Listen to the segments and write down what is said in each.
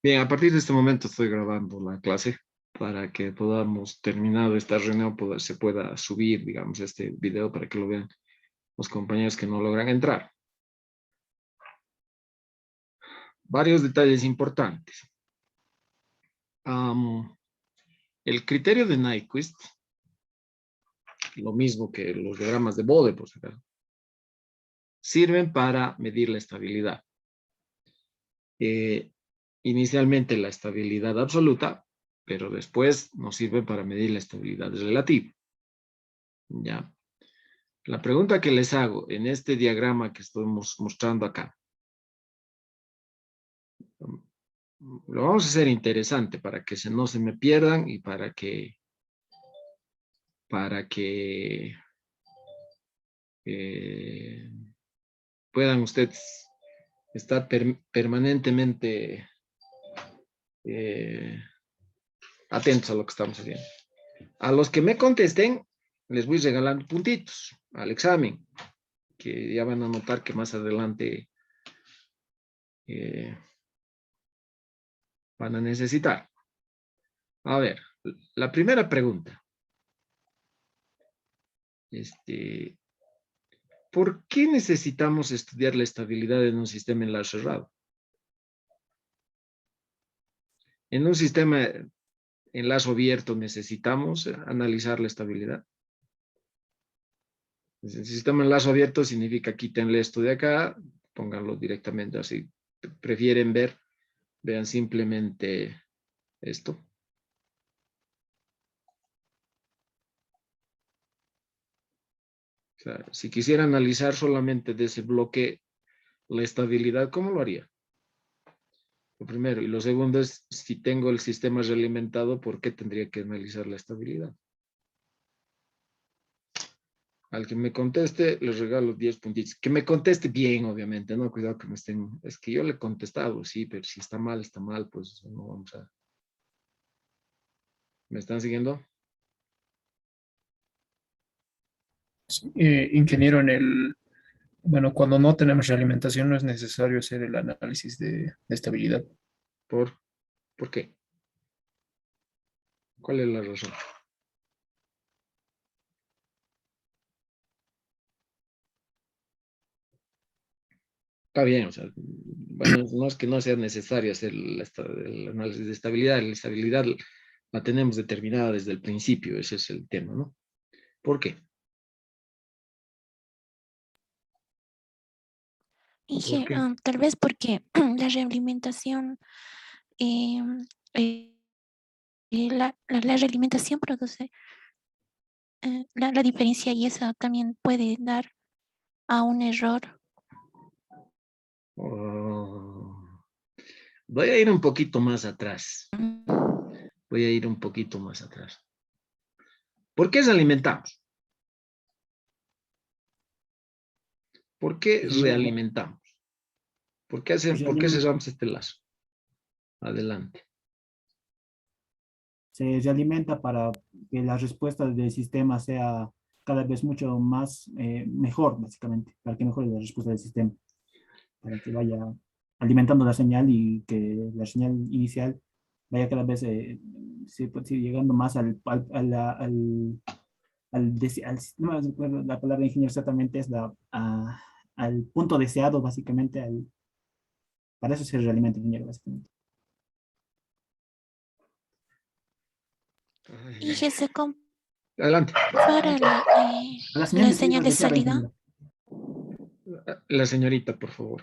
Bien, a partir de este momento estoy grabando la clase para que podamos terminar esta reunión, se pueda subir, digamos, este video para que lo vean los compañeros que no logran entrar. Varios detalles importantes. El criterio de Nyquist, lo mismo que los diagramas de Bode, por si acaso, sirven para medir la estabilidad. Inicialmente la estabilidad absoluta, pero después nos sirven para medir la estabilidad relativa. ¿Ya? La pregunta que les hago en este diagrama que estamos mostrando acá, lo vamos a hacer interesante para que no se me pierdan y para que puedan ustedes estar permanentemente atentos a lo que estamos haciendo. A los que me contesten, les voy regalando puntitos al examen, que ya van a notar que más adelante van a necesitar. A ver, la primera pregunta. ¿Por qué necesitamos estudiar la estabilidad en un sistema en lazo cerrado? En un sistema en lazo abierto necesitamos analizar la estabilidad. El sistema en lazo abierto significa quítenle esto de acá, pónganlo directamente así. Prefieren ver, vean simplemente esto. O sea, si quisiera analizar solamente de ese bloque la estabilidad, ¿cómo lo haría? Lo primero. Y lo segundo es, si tengo el sistema realimentado, ¿por qué tendría que analizar la estabilidad? Al que me conteste, les regalo 10 puntitos. Que me conteste bien, obviamente, ¿no? Cuidado que me estén... Es que yo le he contestado, sí, pero si está mal, pues no vamos a... ¿Me están siguiendo? Ingeniero, bueno, cuando no tenemos realimentación no es necesario hacer el análisis de estabilidad. ¿Por qué? ¿Cuál es la razón? Está bien, o sea, bueno, no es que no sea necesario hacer el análisis de estabilidad. La estabilidad la tenemos determinada desde el principio, ese es el tema, ¿no? ¿Por qué? ¿Por qué? Tal vez porque la realimentación, eh, eh, la realimentación produce la diferencia y esa también puede dar a un error. Oh, voy a ir un poquito más atrás. Voy a ir un poquito más atrás. ¿Por qué realimentamos? ¿Por qué realimentamos? ¿Por qué cerramos este lazo? Adelante. Se realimenta para que la respuesta del sistema sea cada vez mucho más mejor, básicamente, para que mejore la respuesta del sistema, para que vaya alimentando la señal y que la señal inicial vaya cada vez llegando más no me acuerdo la palabra ingeniero exactamente, es al punto deseado, básicamente, para eso se realimenta el ingeniero, básicamente. Y que se Adelante. compara La señal la de salida señal de deseada, salida. ingeniero. La señorita, por favor.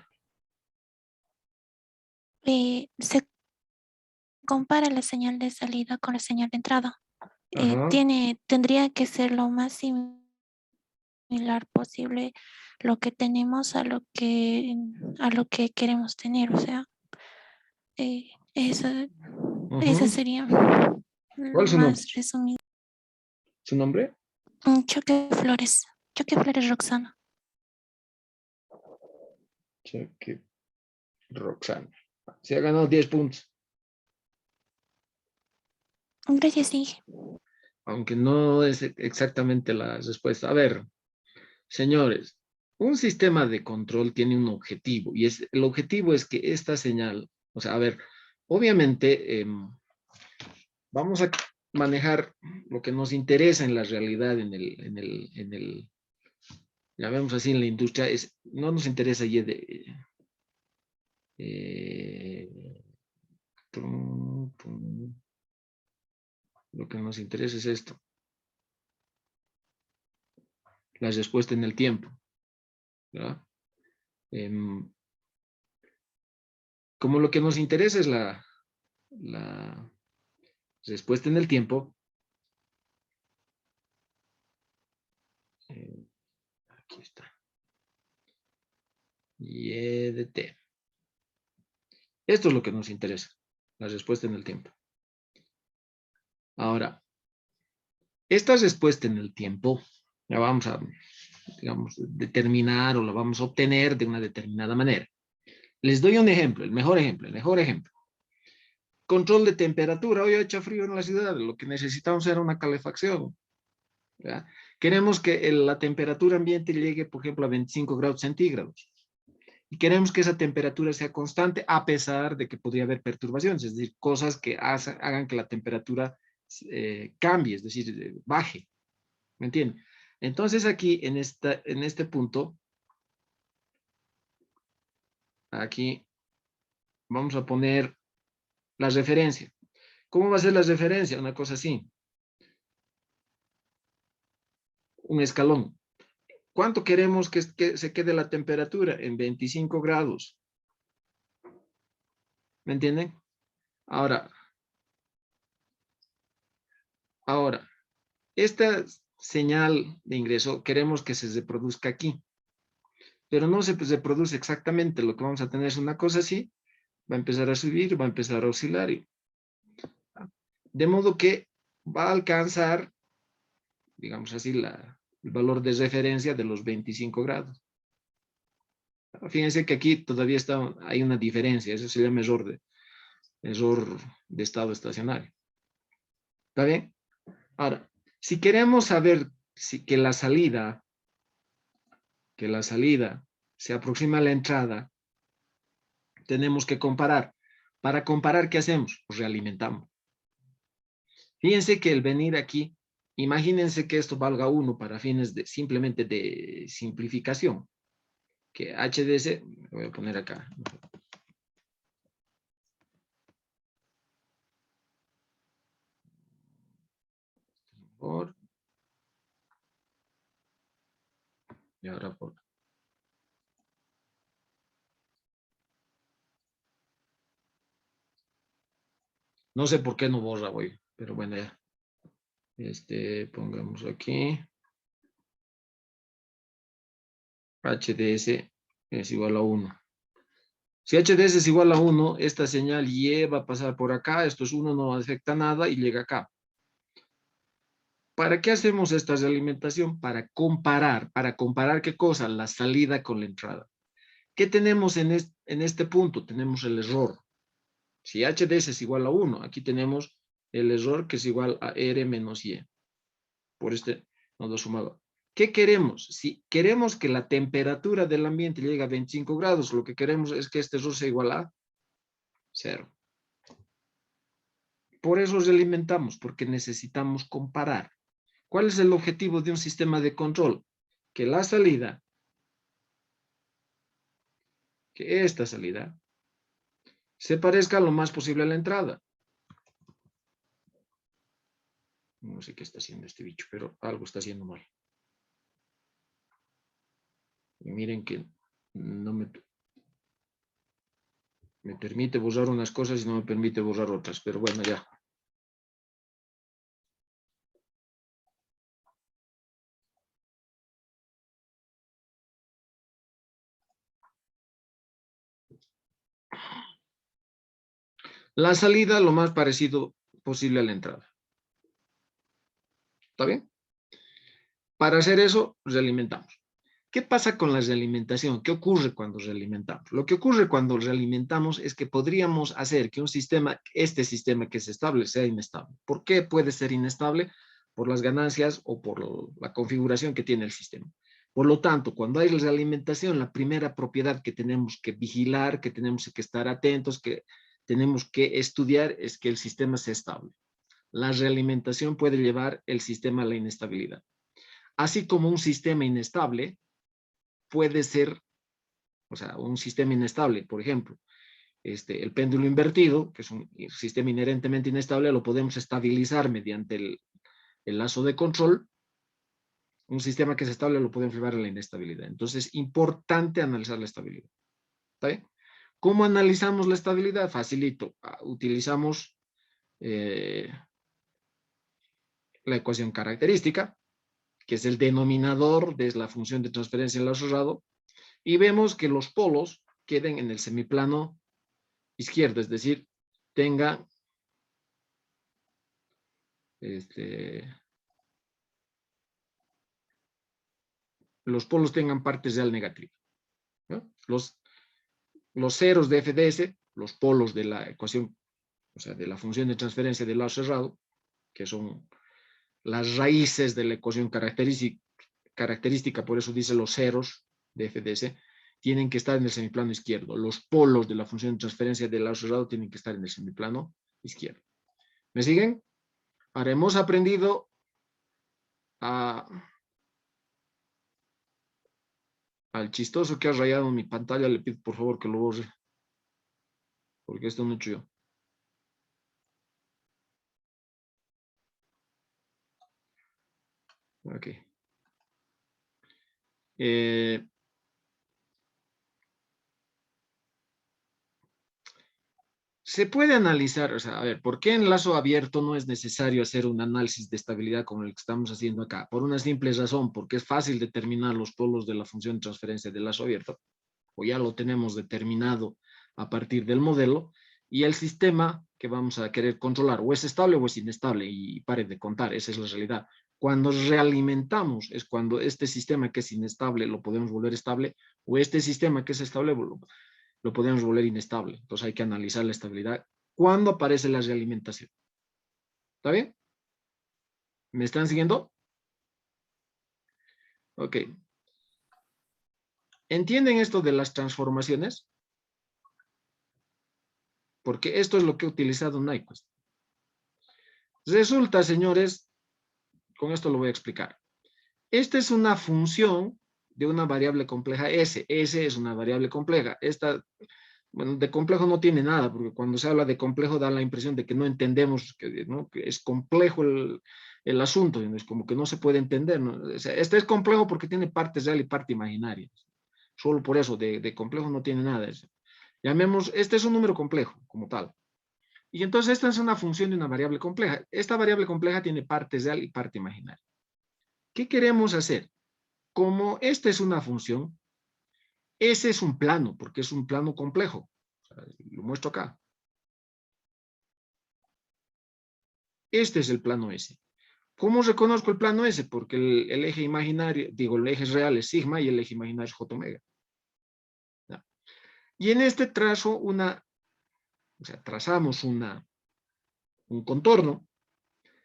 Se compara la señal de salida con la señal de entrada. Ajá. Tendría que ser lo más similar posible lo que tenemos a lo que queremos tener. O sea, esa sería ¿Cuál lo es su nombre? más resumido. ¿Su nombre? Choque Flores. Choque Flores Roxana. Cheque Roxana. Se ha ganado 10 puntos. Gracias, sí. Aunque no es exactamente la respuesta. A ver, señores, un sistema de control tiene un objetivo y el objetivo es que esta señal, o sea, a ver, obviamente, vamos a manejar lo que nos interesa en la realidad, ya vemos así en la industria, no nos interesa ya lo que nos interesa es esto. La respuesta en el tiempo, ¿verdad? Como lo que nos interesa es la respuesta en el tiempo, aquí está, y de t. Esto es lo que nos interesa, la respuesta en el tiempo. Ahora, esta respuesta en el tiempo la vamos a, digamos, determinar o la vamos a obtener de una determinada manera. Les doy un ejemplo, el mejor ejemplo. Control de temperatura. Hoy ha hecho frío en la ciudad, lo que necesitamos era una calefacción, ¿verdad? Queremos que la temperatura ambiente llegue, por ejemplo, a 25 grados centígrados. Y queremos que esa temperatura sea constante a pesar de que podría haber perturbaciones, es decir, cosas que hagan que la temperatura cambie, es decir, baje. ¿Me entienden? Entonces aquí, en este punto, aquí vamos a poner la referencia. ¿Cómo va a ser la referencia? Una cosa así. Un escalón. ¿Cuánto queremos que se quede la temperatura? En 25 grados. ¿Me entienden? Ahora, esta señal de ingreso queremos que se reproduzca aquí. Pero no se reproduce exactamente. Lo que vamos a tener es una cosa así. Va a empezar a subir, va a empezar a oscilar. De modo que va a alcanzar, digamos así, el valor de referencia de los 25 grados. Fíjense que aquí todavía hay una diferencia. Eso se llama error de estado estacionario. ¿Está bien? Ahora, si queremos saber que la salida se aproxima a la entrada, tenemos que comparar. Para comparar, ¿qué hacemos? Pues realimentamos. Fíjense que el venir aquí, imagínense que esto valga 1 para fines simplemente de simplificación. Que HDS, lo voy a poner acá. Y ahora por... No sé por qué no borra hoy, pero bueno, ya. Pongamos aquí. HDS es igual a 1. Si HDS es igual a 1, esta señal Y va a pasar por acá. Esto es 1, no afecta nada y llega acá. ¿Para qué hacemos esta realimentación? Para comparar. ¿Para comparar qué cosa? La salida con la entrada. ¿Qué tenemos en este punto? Tenemos el error. Si HDS es igual a 1, aquí tenemos el error que es igual a R menos Y. Por este nodo sumado. ¿Qué queremos? Si queremos que la temperatura del ambiente llegue a 25 grados, lo que queremos es que este error sea igual a 0. Por eso realimentamos, porque necesitamos comparar. ¿Cuál es el objetivo de un sistema de control? Que la salida, que esta salida, se parezca lo más posible a la entrada. No sé qué está haciendo este bicho, pero algo está haciendo mal. Y miren que no me permite borrar unas cosas y no me permite borrar otras, pero bueno, ya. La salida lo más parecido posible a la entrada. ¿Está bien? Para hacer eso, realimentamos. ¿Qué pasa con la realimentación? ¿Qué ocurre cuando realimentamos? Lo que ocurre cuando realimentamos es que podríamos hacer que este sistema que es estable, sea inestable. ¿Por qué puede ser inestable? Por las ganancias o por la configuración que tiene el sistema. Por lo tanto, cuando hay realimentación, la primera propiedad que tenemos que vigilar, que tenemos que estar atentos, que tenemos que estudiar es que el sistema sea estable. La realimentación puede llevar el sistema a la inestabilidad. Así como un sistema inestable puede ser, o sea, un sistema inestable, por ejemplo, el péndulo invertido, que es un sistema inherentemente inestable, lo podemos estabilizar mediante el lazo de control. Un sistema que es estable lo podemos llevar a la inestabilidad. Entonces, es importante analizar la estabilidad. ¿Está bien? ¿Cómo analizamos la estabilidad? Facilito. Utilizamos la ecuación característica, que es el denominador de la función de transferencia en lazo cerrado, y vemos que los polos queden en el semiplano izquierdo, es decir, tenga los polos tengan parte real negativa, ¿no? Los ceros de FDS, los polos de la ecuación, o sea, de la función de transferencia del lazo cerrado, que son las raíces de la ecuación característica, por eso dice los ceros de FDS, tienen que estar en el semiplano izquierdo. Los polos de la función de transferencia del lazo cerrado tienen que estar en el semiplano izquierdo. ¿Me siguen? Ahora hemos aprendido al chistoso que ha rayado mi pantalla, le pido por favor que lo borre, porque esto no he hecho yo. Ok. Se puede analizar, o sea, a ver, ¿por qué en lazo abierto no es necesario hacer un análisis de estabilidad como el que estamos haciendo acá? Por una simple razón, porque es fácil determinar los polos de la función de transferencia del lazo abierto, o ya lo tenemos determinado a partir del modelo, y el sistema que vamos a querer controlar o es estable o es inestable, y pare de contar, esa es la realidad. Cuando realimentamos es cuando este sistema que es inestable lo podemos volver estable, o este sistema que es estable lo podemos volver inestable. Entonces hay que analizar la estabilidad cuando aparece la realimentación. ¿Está bien? ¿Me están siguiendo? Ok. ¿Entienden esto de las transformaciones? Porque esto es lo que he utilizado en Nyquist. Resulta, señores, con esto lo voy a explicar. Esta es una función de una variable compleja S. S es una variable compleja. Esta, bueno, de complejo no tiene nada, porque cuando se habla de complejo da la impresión de que no entendemos, ¿no? Que es complejo el asunto, ¿no? Es como que no se puede entender, ¿no? O sea, este es complejo porque tiene parte real y parte imaginaria. Solo por eso, de complejo no tiene nada. Llamemos, este es un número complejo, como tal. Y entonces esta es una función de una variable compleja. Esta variable compleja tiene parte real y parte imaginaria. ¿Qué queremos hacer? Como esta es una función, ese es un plano, porque es un plano complejo. O sea, lo muestro acá. Este es el plano S. ¿Cómo reconozco el plano S? Porque el eje imaginario, digo, el eje real es sigma y el eje imaginario es j omega. ¿Ya? Y en este trazo o sea, trazamos un contorno,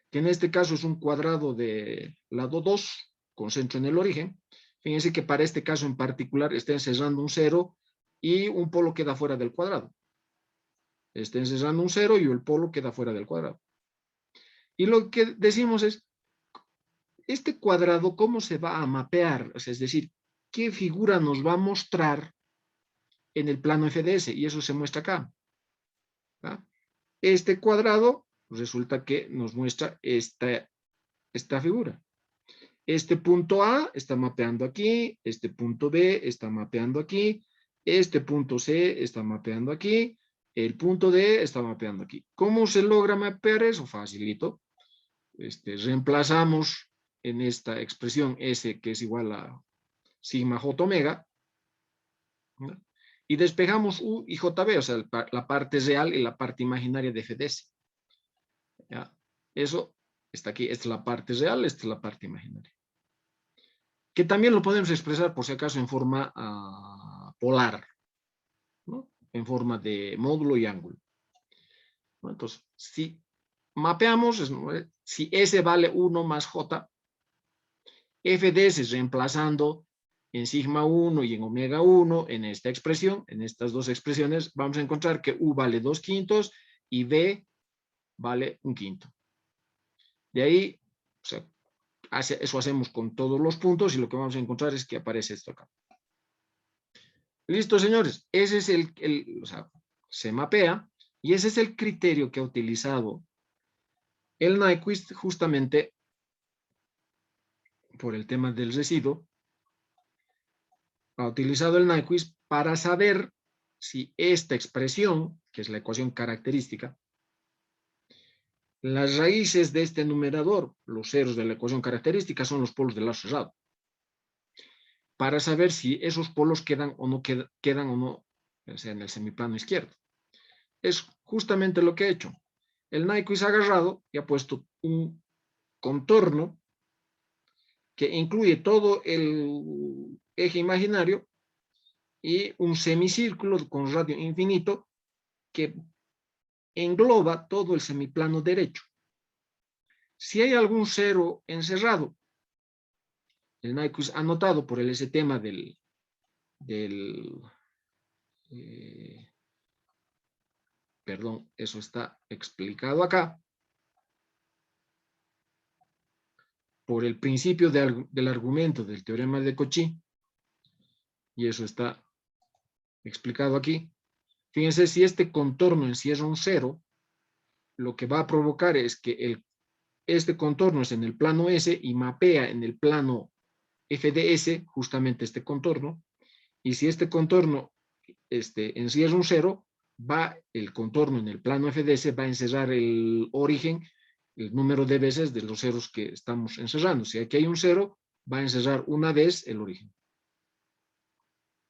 que en este caso es un cuadrado de lado 2, con centro en el origen. Fíjense que para este caso en particular estén cerrando un 0 y un polo queda fuera del cuadrado. Estén cerrando un 0 y el polo queda fuera del cuadrado. Y lo que decimos es, este cuadrado, ¿cómo se va a mapear? O sea, es decir, ¿qué figura nos va a mostrar en el plano FDS? Y eso se muestra acá. ¿Va? Este cuadrado resulta que nos muestra esta figura. Este punto A está mapeando aquí, este punto B está mapeando aquí, este punto C está mapeando aquí, el punto D está mapeando aquí. ¿Cómo se logra mapear eso? Facilito. Reemplazamos en esta expresión S, que es igual a sigma j omega, ¿no? Y despejamos U y JB, o sea, la parte real y la parte imaginaria de FDS. ¿Ya? Eso está aquí, esta es la parte real, esta es la parte imaginaria. Que también lo podemos expresar, por si acaso, en forma polar, ¿no? En forma de módulo y ángulo, ¿no? Entonces, si mapeamos, si S vale 1 más J, FDS reemplazando en sigma 1 y en omega 1, en esta expresión, en estas dos expresiones, vamos a encontrar que U vale 2/5 y B vale 1/5. De ahí, o sea, eso hacemos con todos los puntos y lo que vamos a encontrar es que aparece esto acá. Listo, señores. Ese es o sea, se mapea y ese es el criterio que ha utilizado el Nyquist justamente por el tema del residuo. Ha utilizado el Nyquist para saber si esta expresión, que es la ecuación característica, las raíces de este numerador, los ceros de la ecuación característica, son los polos del lado cerrado. Para saber si esos polos quedan o no, o sea, en el semiplano izquierdo. Es justamente lo que ha hecho. El Nyquist ha agarrado y ha puesto un contorno que incluye todo el eje imaginario y un semicírculo con radio infinito que engloba todo el semiplano derecho. Si hay algún cero encerrado, el Nyquist ha notado por ese tema perdón, eso está explicado acá, por el principio del argumento del teorema de Cauchy, y eso está explicado aquí. Fíjense, si este contorno encierra un cero, lo que va a provocar es que este contorno es en el plano S y mapea en el plano f de S, justamente este contorno, y si este contorno encierra un cero, el contorno en el plano f de S va a encerrar el origen, el número de veces de los ceros que estamos encerrando. Si aquí hay un cero, va a encerrar una vez el origen.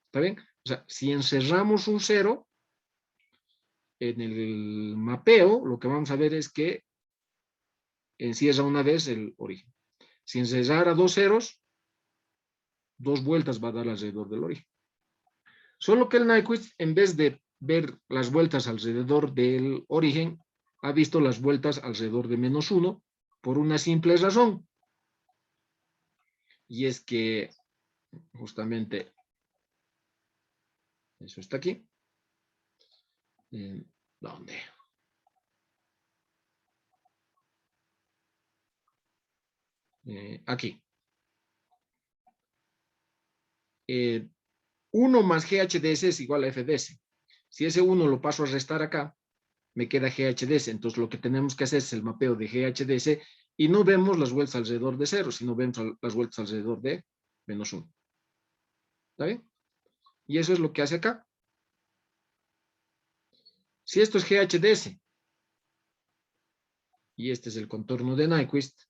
¿Está bien? O sea, si encerramos un cero, en el mapeo, lo que vamos a ver es que encierra una vez el origen. Si encerrara dos ceros, 2 vueltas va a dar alrededor del origen. Solo que el Nyquist, en vez de ver las vueltas alrededor del origen, ha visto las vueltas alrededor de -1 por una simple razón. Y es que justamente eso está aquí. ¿Dónde? Aquí. 1 más GHDS es igual a FDS. Si ese 1 lo paso a restar acá, me queda GHDS. Entonces lo que tenemos que hacer es el mapeo de GHDS y no vemos las vueltas alrededor de 0, sino vemos las vueltas alrededor de -1. ¿Está bien? Y eso es lo que hace acá. Si esto es GHDS y este es el contorno de Nyquist,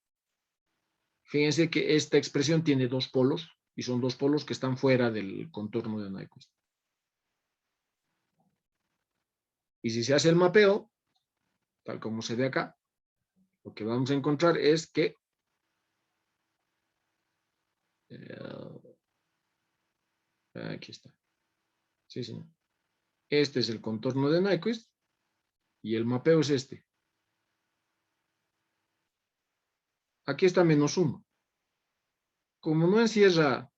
fíjense que esta expresión tiene 2 polos y son 2 polos que están fuera del contorno de Nyquist. Y si se hace el mapeo, tal como se ve acá, lo que vamos a encontrar es que aquí está. Sí, señor. Este es el contorno de Nyquist y el mapeo es este. Aquí está -1. Como no encierra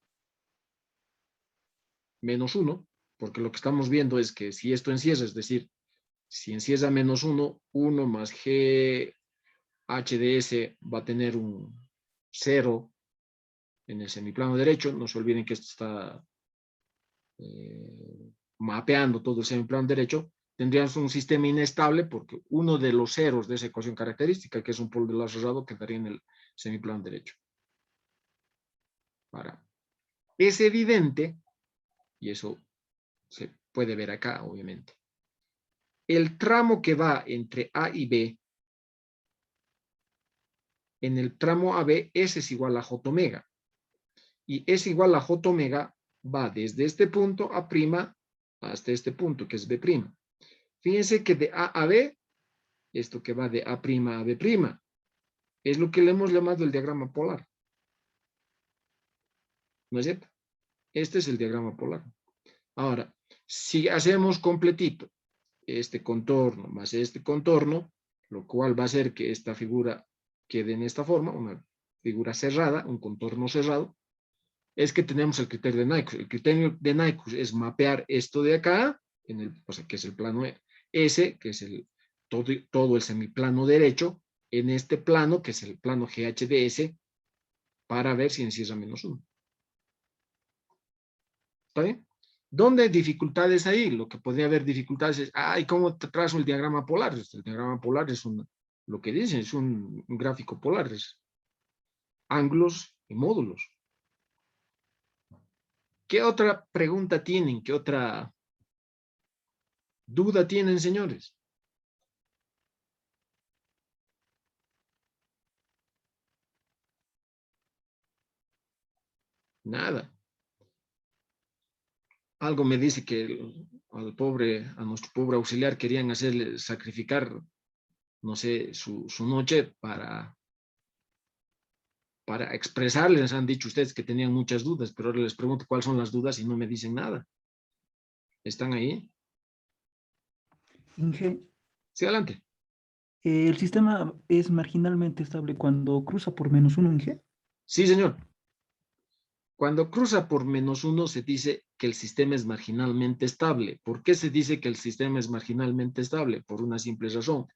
-1, porque lo que estamos viendo es que si esto encierra, es decir, si encierra -1, 1 más GHDS va a tener un 0 en el semiplano derecho. No se olviden que esto está mapeando todo el semiplano derecho. Tendríamos un sistema inestable porque uno de los ceros de esa ecuación característica, que es un polo de lado cerrado, quedaría en el semiplano derecho. Ahora, es evidente, y eso se puede ver acá, obviamente, el tramo que va entre A y B, en el tramo AB, S es igual a J omega. Y S igual a J omega va desde este punto A' hasta este punto, que es B'. Fíjense que de A a B, esto que va de A' a B', es lo que le hemos llamado el diagrama polar. ¿No es cierto? Este es el diagrama polar. Ahora, si hacemos completito este contorno más este contorno, lo cual va a hacer que esta figura quede en esta forma, una figura cerrada, un contorno cerrado, es que tenemos el criterio de Nyquist. El criterio de Nyquist es mapear esto de acá, o sea, que es el plano S, que es todo el semiplano derecho, en este plano, que es el plano GHDS, para ver si encierra -1. ¿Está bien? ¿Dónde hay dificultades ahí? Lo que podría haber dificultades es, ¿y cómo te trazo el diagrama polar? El diagrama polar es lo que dicen, es un gráfico polar, es ángulos y módulos. ¿Qué otra pregunta tienen? ¿Qué otra duda tienen, señores? Nada. Algo me dice que a nuestro pobre auxiliar querían hacerle sacrificar, no sé, su noche para expresarles. Han dicho ustedes que tenían muchas dudas, pero ahora les pregunto cuáles son las dudas y no me dicen nada. ¿Están ahí? Inge, Sí, adelante. ¿el sistema es marginalmente estable cuando cruza por -1, Inge? Sí, señor. Cuando cruza por -1 se dice que el sistema es marginalmente estable. ¿Por qué se dice que el sistema es marginalmente estable? Por una simple razón.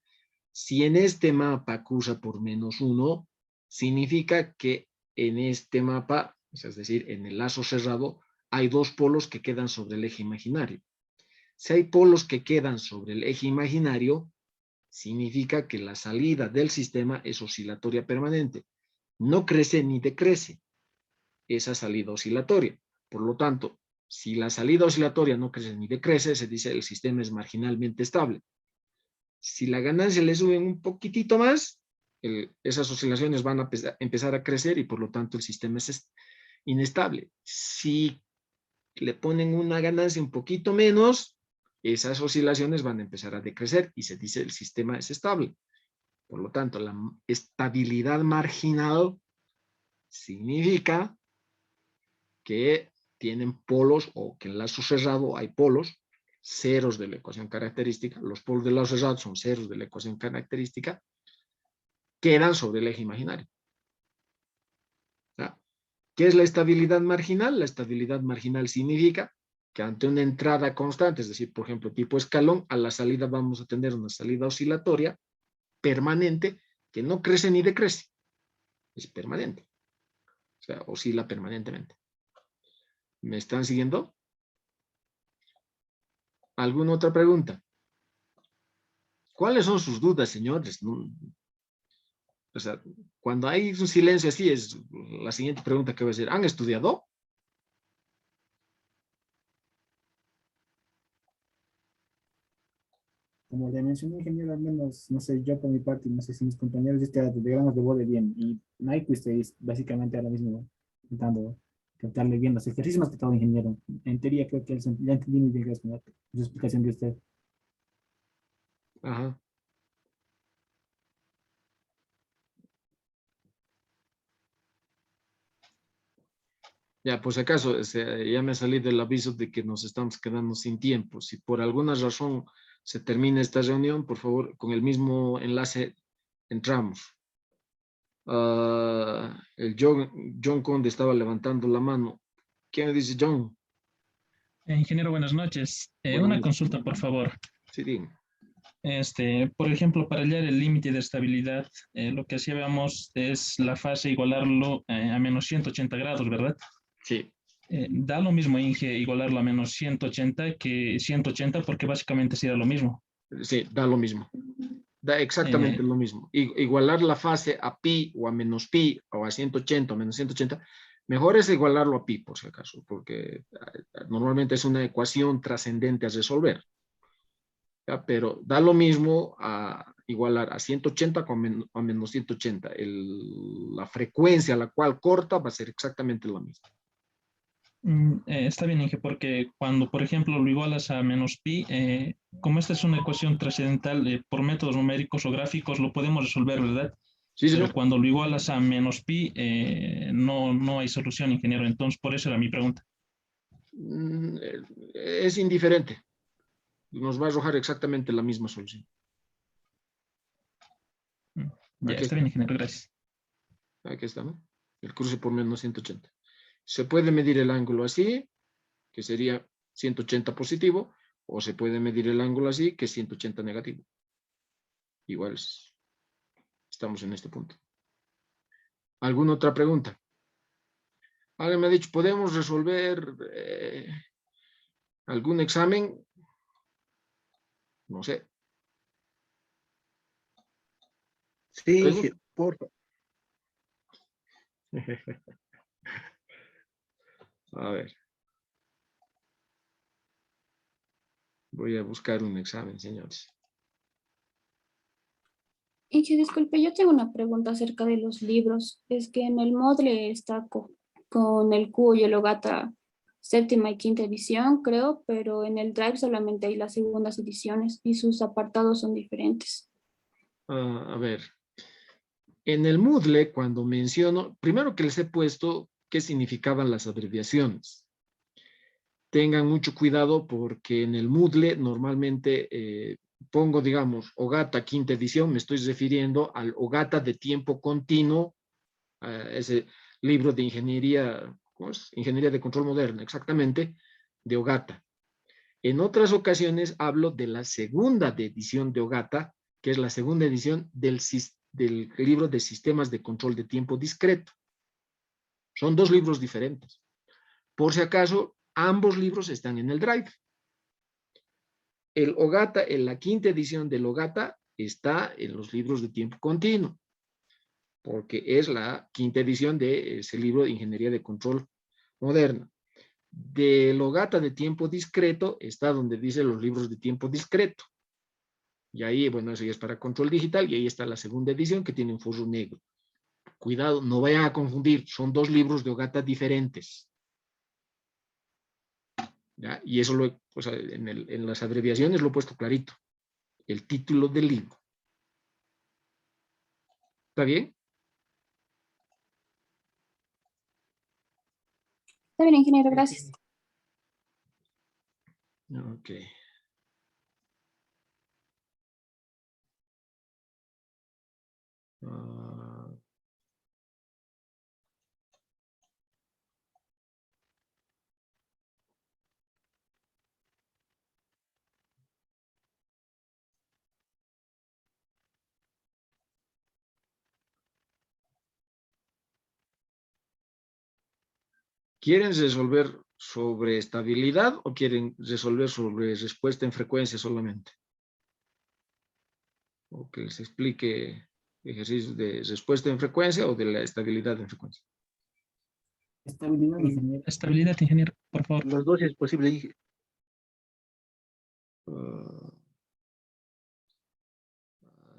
Si en este mapa cruza por -1, significa que en este mapa, es decir, en el lazo cerrado, hay dos polos que quedan sobre el eje imaginario. Si hay polos que quedan sobre el eje imaginario, significa que la salida del sistema es oscilatoria permanente. No crece ni decrece esa salida oscilatoria. Por lo tanto, si la salida oscilatoria no crece ni decrece, se dice el sistema es marginalmente estable. Si la ganancia le suben un poquitito más, esas oscilaciones van a empezar a crecer y por lo tanto el sistema es inestable. Si le ponen una ganancia un poquito menos, esas oscilaciones van a empezar a decrecer y se dice el sistema es estable. Por lo tanto, la estabilidad marginal significa que tienen polos o que en lazo cerrado hay polos, ceros de la ecuación característica, los polos del lazo cerrado son ceros de la ecuación característica, quedan sobre el eje imaginario. ¿Ya? ¿Qué es la estabilidad marginal? La estabilidad marginal significa que ante una entrada constante, es decir, por ejemplo, tipo escalón, a la salida vamos a tener una salida oscilatoria permanente que no crece ni decrece, es permanente, o sea, oscila permanentemente. ¿Me están siguiendo? ¿Alguna otra pregunta? ¿Cuáles son sus dudas, señores? O sea, cuando hay un silencio así, es la siguiente pregunta que voy a hacer. ¿Han estudiado? Como le mencioné, ingeniero, al menos, no sé, yo por mi parte, no sé si mis compañeros de este diagramas de borde bien, y Nyquist es básicamente ahora mismo intentarle bien los ejercicios más que todo, ingeniero. En teoría creo que ya entendí muy bien gracias a su explicación de usted. Ajá. Ya, pues acaso, ya me salí del aviso de que nos estamos quedando sin tiempo. Si por alguna razón se termina esta reunión, por favor, con el mismo enlace entramos. El John Conde estaba levantando la mano. ¿Qué me dice John? Ingeniero, buenas noches. Buenas Una noches. consulta, por favor. Sí, dime. Por ejemplo, para hallar el límite de estabilidad, lo que hacíamos es la fase igualarlo a -180 grados, ¿verdad? Sí, Da lo mismo, Inge, igualarlo a -180 que 180 porque básicamente sería lo mismo. sí, da lo mismo. Da exactamente Eh, lo mismo. Igualar la fase a pi o a menos pi o a 180 o menos 180, mejor es igualarlo a pi por si acaso, porque normalmente es una ecuación trascendente a resolver. ¿Ya? Pero da lo mismo a igualar a 180 con a menos 180. La frecuencia a la cual corta va a ser exactamente la misma. Está bien, Inge, porque cuando, por ejemplo, lo igualas a -pi, como esta es una ecuación trascendental por métodos numéricos o gráficos, lo podemos resolver, ¿verdad? Sí, Pero señor. cuando lo igualas a -pi, no hay solución, ingeniero. Entonces, por eso era mi pregunta. Es indiferente. Nos va a arrojar exactamente la misma solución. Ya, Aquí está está. bien, ingeniero, gracias. Aquí está, ¿no? El cruce por menos 180. Se puede medir el ángulo así, que sería 180 positivo, o se puede medir el ángulo así, que es 180 negativo. Igual estamos en este punto. ¿Alguna otra pregunta? Alguien me ha dicho, ¿podemos resolver algún examen? No sé. Sí, por favor. A ver. Voy a buscar un examen, señores. Y que disculpe, yo tengo una pregunta acerca de los libros. Es que en el Moodle está con el Q y el Ogata séptima y quinta edición, creo, pero en el Drive solamente hay las segundas ediciones y sus apartados son diferentes. A ver. En el Moodle, cuando menciono, primero que les he puesto qué significaban las abreviaciones. Tengan mucho cuidado porque en el Moodle normalmente pongo, digamos, Ogata quinta edición, me estoy refiriendo al Ogata de tiempo continuo, ese libro de ingeniería, ¿cómo es? Ingeniería de control moderna, exactamente, de Ogata. En otras ocasiones hablo de la segunda edición de Ogata, que es la segunda edición del libro de sistemas de control de tiempo discreto. Son dos libros diferentes. Por si acaso, ambos libros están en el Drive. El Ogata, en la quinta edición del Ogata, está en los libros de tiempo continuo, porque es la quinta edición de ese libro de ingeniería de control moderna. Del Ogata de tiempo discreto está donde dice los libros de tiempo discreto. Y ahí, bueno, eso ya es para control digital, y ahí está la segunda edición que tiene un forro negro. Cuidado, no vayan a confundir, son dos libros de Ogata diferentes. ¿Ya? Y eso pues, en las abreviaciones lo he puesto clarito. El título del libro. ¿Está bien? Está bien, ingeniero, gracias. Ok. ¿Quieren resolver sobre estabilidad o quieren resolver sobre respuesta en frecuencia solamente? O que les explique ejercicios de respuesta en frecuencia o de la estabilidad en frecuencia. Estabilidad, ingeniero. Estabilidad, ingeniero, por favor. Los dos si es posible. A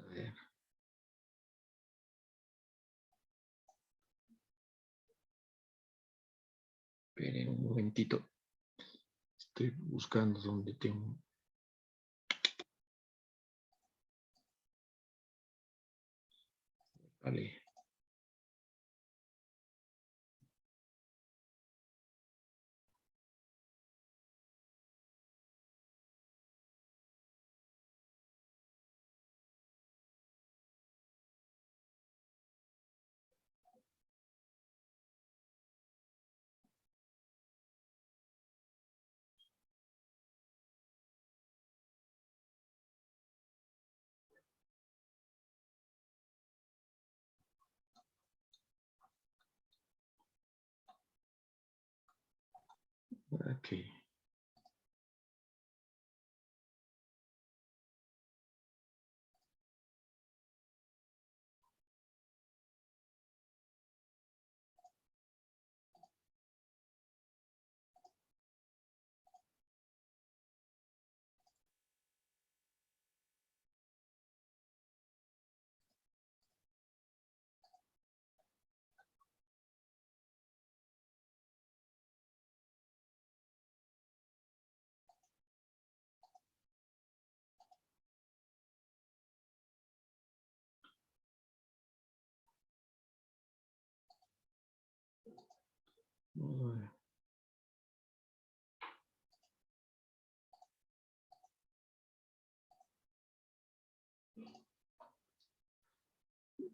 ver. Esperen un momentito. Estoy buscando dónde tengo. Vale. Ok.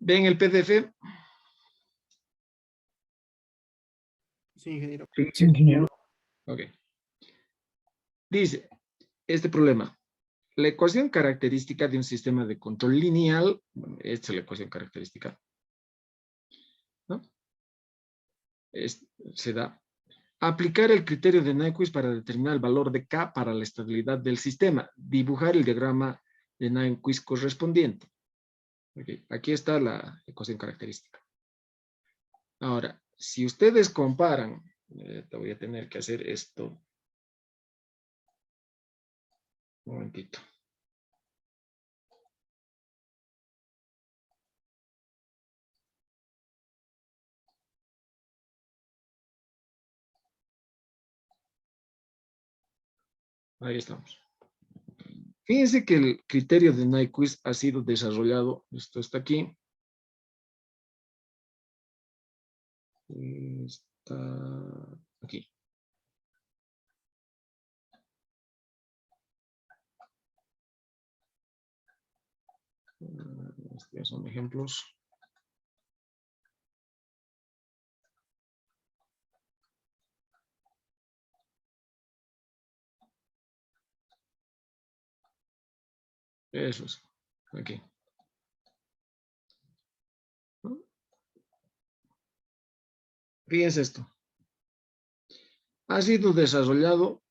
¿Ven el PDF? Sí, ingeniero. Sí, ingeniero. Ok. Dice, este problema. La ecuación característica de un sistema de control lineal, bueno, esta es la ecuación característica, ¿no? Se da. Aplicar el criterio de Nyquist para determinar el valor de K para la estabilidad del sistema. Dibujar el diagrama de Nyquist correspondiente. Okay. Aquí está la ecuación característica. Ahora, si ustedes comparan, te voy a tener que hacer esto. Un momentito. Ahí estamos. Fíjense que el criterio de Nyquist ha sido desarrollado, esto está aquí. Está aquí. Estos son ejemplos. Eso es, aquí. ¿No? Fíjense esto. Ha sido desarrollado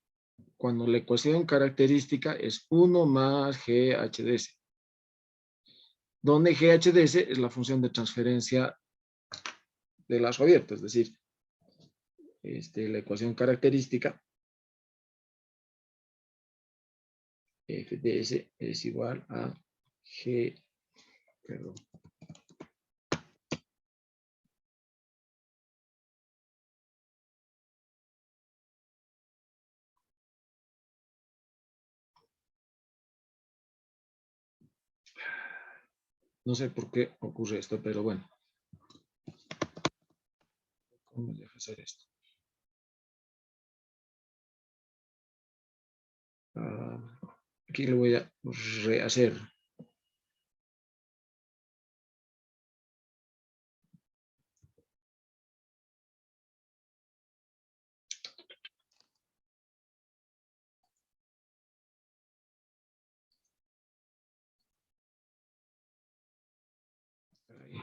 cuando la ecuación característica es 1 más GHDS, donde GHDS es la función de transferencia de lazo abierto, es decir, la ecuación característica FDS es igual a G, perdón. No sé por qué ocurre esto, pero bueno. ¿Cómo me deja hacer esto? Aquí lo voy a rehacer. Ahí.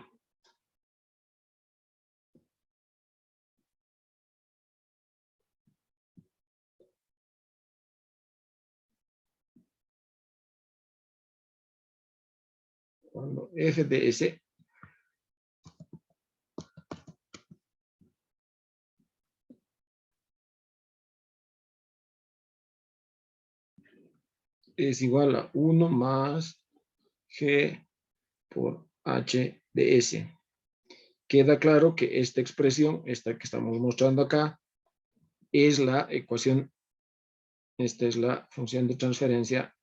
Cuando FDS es igual a 1 más G por H de S. Queda claro que esta expresión, esta que estamos mostrando acá, es la ecuación, esta es la función de transferencia